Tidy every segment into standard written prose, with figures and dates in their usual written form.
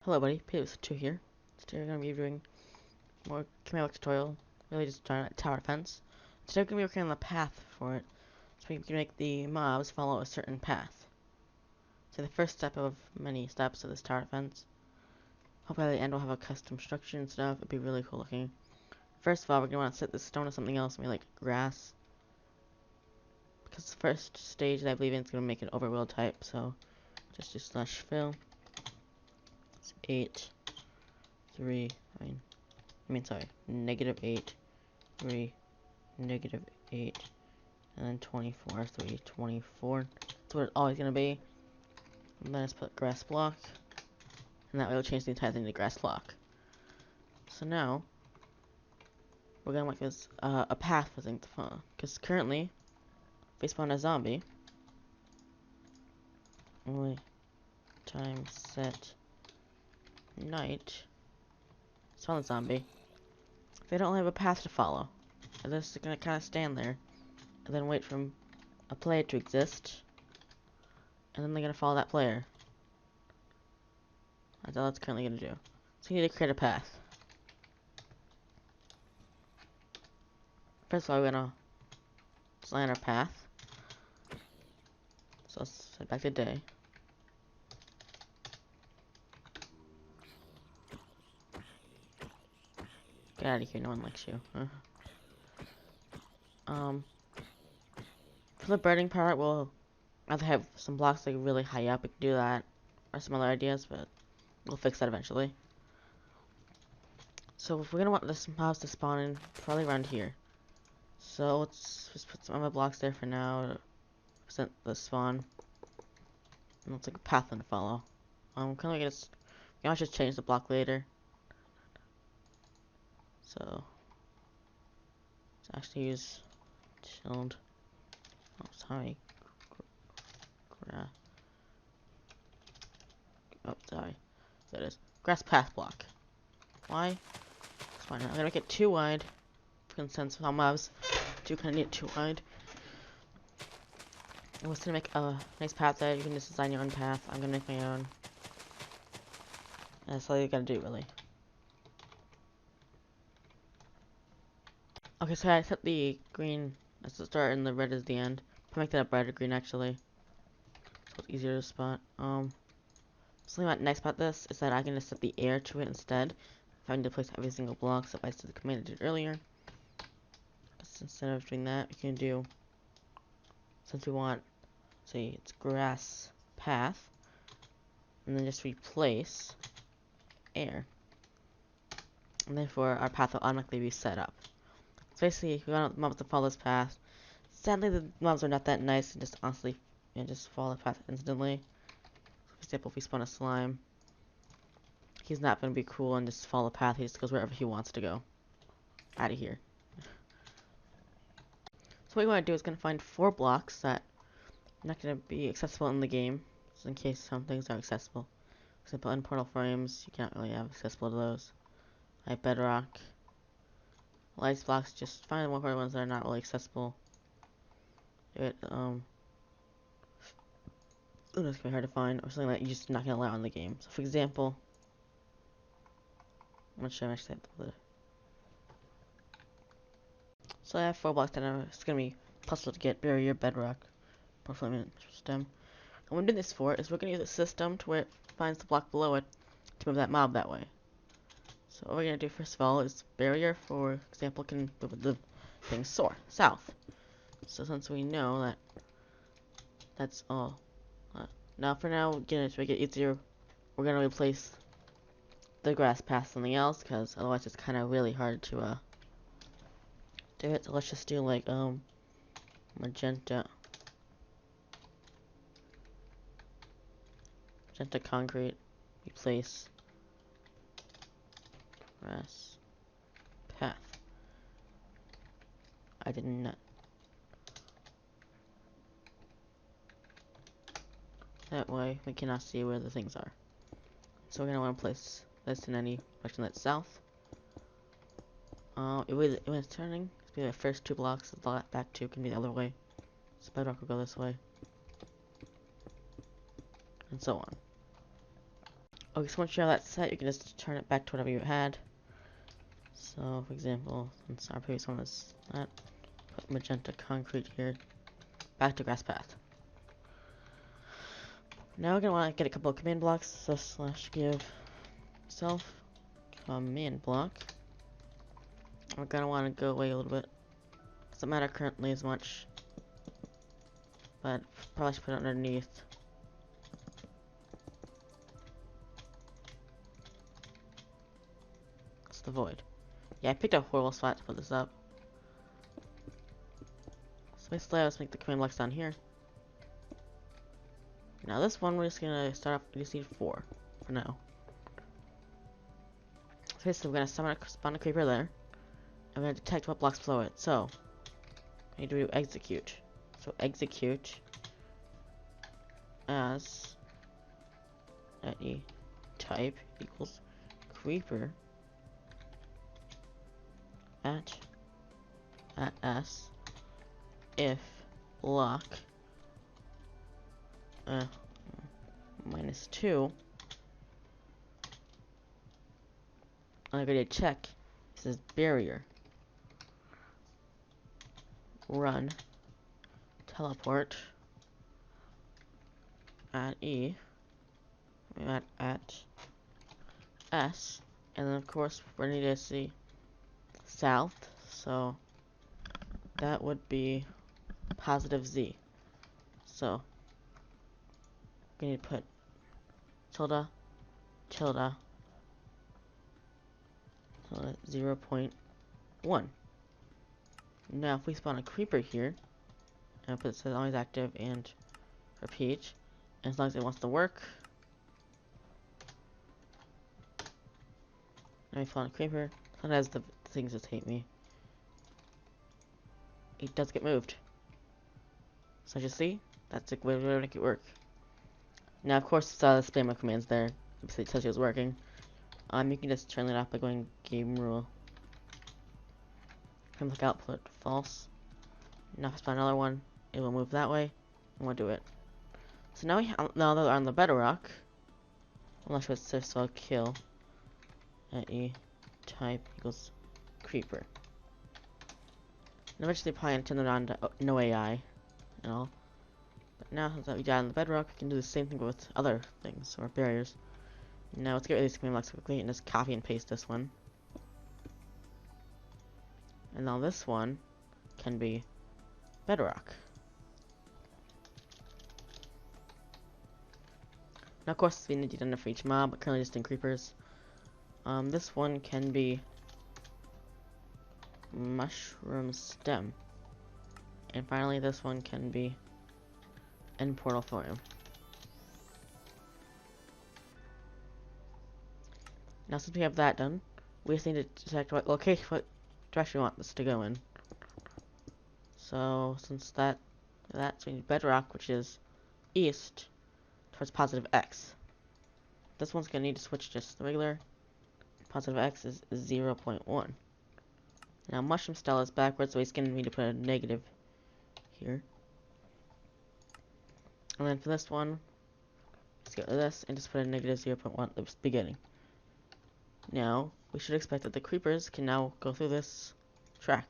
Hello buddy, Paylos2 here. Today we're going to be doing more Command tutorial, really just trying to tower defense. Today we're going to be working on the path for it, so we can make the mobs follow a certain path. So the first step of many steps of this tower defense. Hopefully by the end we'll have a custom structure and stuff, it'd be really cool looking. First of all, we're going to want to set this stone to something else, maybe like grass. Because the first stage that I believe in is going to make it overworld type, so just do /fill. It's 8, 3, sorry, -8, 3, -8, and then 24, 3, 24. That's what it's always going to be. And then let's put grass block, and that way we'll change the entire thing to grass block. So now, we're going to make this a path for things to follow. Because currently, if we spawn a zombie, only time set night, spawn a zombie, they don't have a path to follow. And they're just going to kind of stand there, and then wait for a player to exist, and then they're going to follow that player. That's all it's currently going to do. So you need to create a path. First of all, we're going to design our path. So let's set back to day. Get out of here, no one likes you. For the birding part, we'll either have some blocks like really high up, we can do that, or some other ideas, but we'll fix that eventually. So if we're gonna want this house to spawn in, probably around here. So let's just put some other blocks there for now to present the spawn. And it's like a path to follow. Kind of like it's, we might just change the block later. So let's actually use chilled. Oh, sorry. Oh, sorry. There it is. Grass path block. Why? It's fine. I'm gonna make it too wide. Since all mobs do kind of need it too wide. I was gonna make a nice path there. You can just design your own path. I'm gonna make my own. And that's all you gotta do, really. Okay, so I set the green as the start and the red is the end. I'll make that a brighter green, actually. So it's easier to spot. Something about nice about this is that I can just set the air to it instead. If I need to place every single block, so if I did the command I did earlier. Just instead of doing that, we can do, since we want, say it's grass path, and then just replace air. And therefore our path will automatically be set up. So basically, we want mobs to follow this path. Sadly, the mobs are not that nice and just honestly, just follow the path instantly. For example, if we spawn a slime, he's not going to be cool and just follow the path. He just goes wherever he wants to go. Out of here. So what you want to do is going to find 4 blocks that are not going to be accessible in the game, just in case some things are accessible. For example, in portal frames, you can't really have accessible to those. I have bedrock. Lights blocks, just find the ones that are not really accessible. It's gonna be hard to find, or something that you're just not gonna allow in the game. So, for example, I'm not sure I actually have the. So I have 4 blocks that are it's gonna be puzzle to get: barrier, bedrock, performance stem. And what I'm doing this for is we're gonna use a system to where it finds the block below it to move that mob that way. So what we're gonna do first of all is barrier, for example, can move the thing south. So since we know that that's all. Now for now, again, to make it easier, we're gonna replace the grass path with something else, because otherwise it's kind of really hard to do it. So let's just do like magenta concrete, replace grass path. I did not. That way we cannot see where the things are. So we're gonna want to place this in any direction that's south. When it's turning, it's be the first 2 blocks. The back 2 can be the other way. So bedrock will go this way, and so on. Okay, so once you have that set, you can just turn it back to whatever you had. So, for example, since our previous one was that, put magenta concrete here, back to grass path. Now we're gonna want to get a couple of command blocks, so slash give self command block. We're gonna want to go away a little bit. Doesn't matter currently as much, but probably should put it underneath. It's the void. Yeah, I picked a horrible spot to put this up. So basically, let's make the command blocks down here. Now this one, we're just gonna start off. We just need 4 for now. So basically, we're gonna spawn a creeper there, and we're gonna detect what blocks below it. So we need to do execute. So execute as any type equals creeper at s if block -2. I'm gonna check. It says barrier. Run. Teleport. At E. At S. And then of course we need to see south. So that would be +Z. So we need to put tilde 0.1. Now if we spawn a creeper here, and put it says always active and repeat, and as long as it wants to work, now we spawn a creeper, sometimes the things just hate me. It does get moved. So as you see, that's a way to make it work. Now of course it's the spam of commands there, it tells you it's working. You can just turn it off by going game rule. And look output false. Now if I spawn another one, it will move that way, and we'll do it. So now now that we're on the bedrock, unless it's just so kill at E type equals creeper. And eventually probably turn it on to no AI and all. But now that we got on the bedrock, we can do the same thing with other things or barriers. Now let's get rid of these command blocks quickly and just copy and paste this one. And now this one can be bedrock. Now of course we need to do enough for each mob, but currently just in creepers. This one can be mushroom stem. And finally this one can be end portal thorium. Now since we have that done, we just need to detect what location, what direction we want this to go in. So since so we need bedrock, which is east towards +X. This one's gonna need to switch just the regular. +X is 0.1. Now mushroom style is backwards, so he's gonna need to put a negative here. And then for this one, let's get rid of this and just put a negative 0.1 at the beginning. Now, we should expect that the creepers can now go through this track.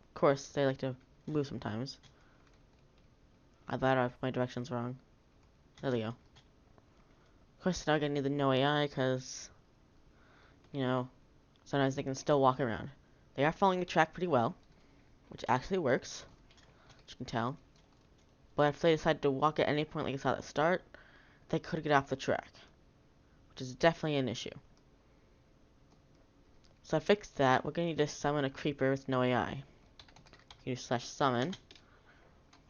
Of course, they like to move sometimes. I thought if my direction's wrong. There we go. Of course, now I'm gonna need the no AI, because, you know, sometimes they can still walk around. They are following the track pretty well, which actually works, as you can tell. But if they decide to walk at any point like I saw at the start, they could get off the track, which is definitely an issue. So I fixed that. We're gonna need to summon a creeper with no AI. You /summon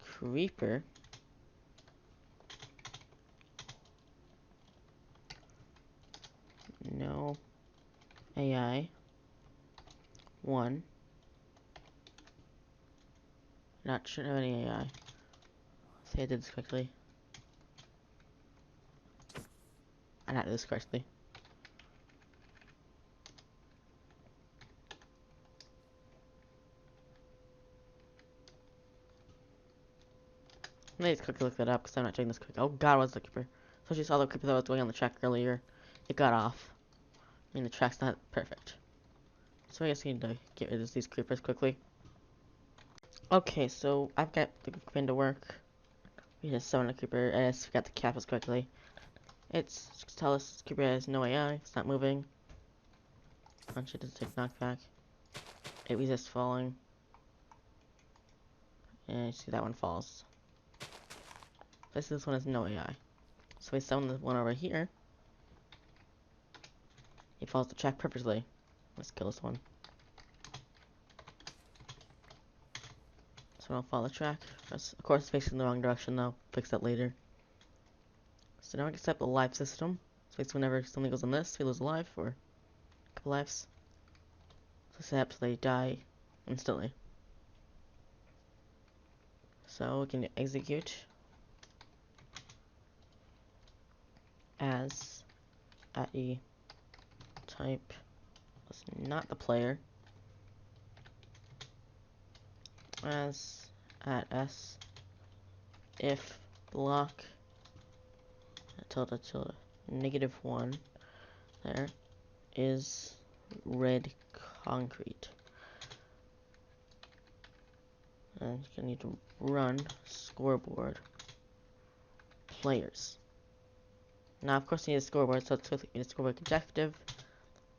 creeper no AI 1. Not shouldn't have any AI. Say I did this quickly. I not did this correctly. Let me just quickly look that up because I'm not doing this quick. Oh god, what's the creeper? Especially saw the creeper that was going on the track earlier. It got off. I mean, the track's not perfect. So I guess we need to get rid of these creepers quickly. Okay, so I've got the command to work. We just summon a creeper. I just forgot the capitals quickly. It's tell us this creeper has no AI. It's not moving. Punch it to take knockback. It resists falling. And you see that one falls. This one has no AI. So we summon the one over here. He follows the track perfectly. Let's kill this one. So I'll follow the track. Of course, it's facing the wrong direction though. Fix that later. So now I can set up the life system. So it's whenever something goes on this, we lose a life or a couple lives. So set up so they die instantly. So we can execute as at E type was not the player as at S if block tilde tilde -1 there is red concrete. And you're gonna need to run scoreboard players. Now of course you need a scoreboard, so it's a scoreboard objective.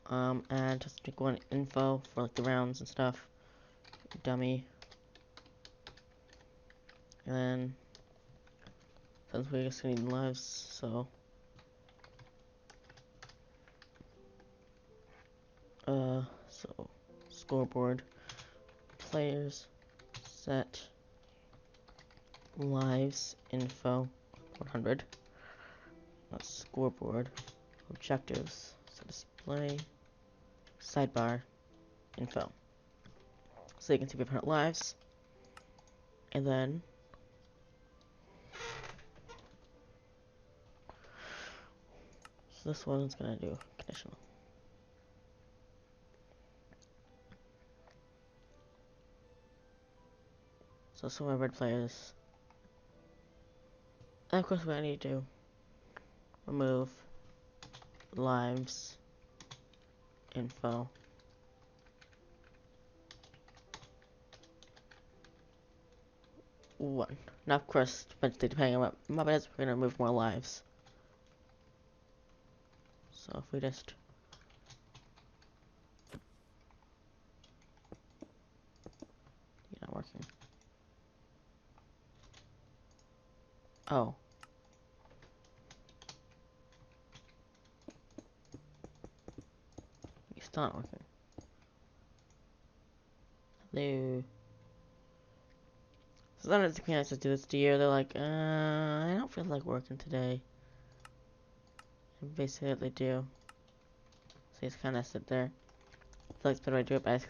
And just make one info for like the rounds and stuff. Dummy. And then since we just need lives, so so scoreboard players set lives info 100. That's scoreboard objectives. So display sidebar info. So you can see we have 100 lives. And then so this one's gonna do conditional. So some of my red players. And of course, we need to remove lives info. One. Now, of course, depending on what mob it is, we're gonna remove more lives. So if we just you're not working. Oh. It's not working. Hello. So sometimes the parents just do this to you. They're like, I don't feel like working today. And basically what they do. So you just kind of sit there. I feel like it's a better way to do it, but I just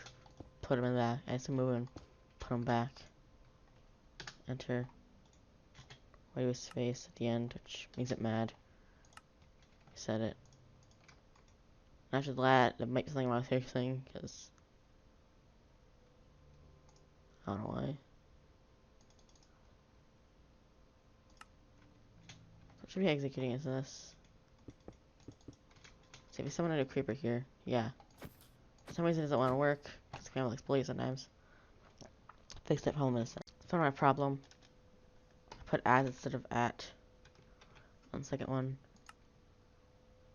put them in that. I just move and put them back. Enter. Wait with space at the end, which makes it mad. Set it. After that, it might be something wrong with your thing, because I don't know why. What should be executing is this. See if we summon a creeper here. Yeah. For some reason it doesn't want to work, because the camera likes bully sometimes. Fix that problem in a sec. Found my problem. I put as instead of at on the second one.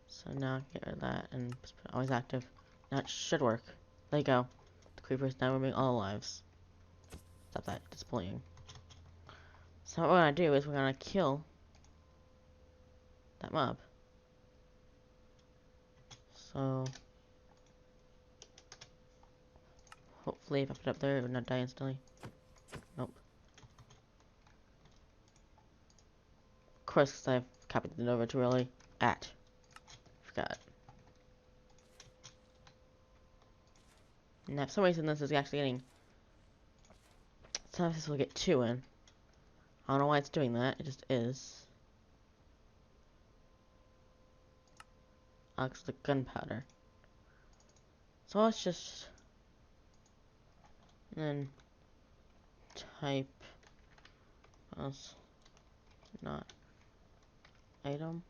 So now get rid of that and just put always active. Now it should work. There you go. The creeper is now removing all the lives. Stop that displaying. So what we're gonna do is we're gonna kill that mob. So hopefully if I put it up there it would not die instantly. Nope. Of course, because I've copied it over too early. At. Forgot. Now for some reason this is actually getting sometimes this will get 2 in. I don't know why it's doing that, it just is. It's the gunpowder. So let's just then type not item.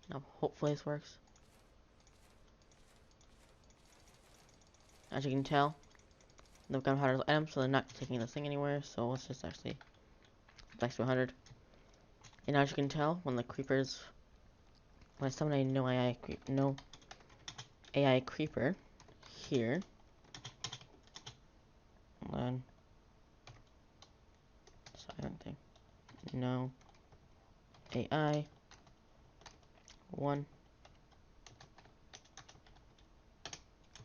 Now, hopefully this works. As you can tell, the gunpowder items, so they're not taking this thing anywhere. So let's just actually back to 100. And as you can tell, when I summon a no AI creeper here, and then silent thing, no AI 1.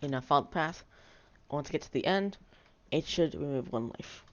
And now follow the path. Once it gets to the end, it should remove 1 life.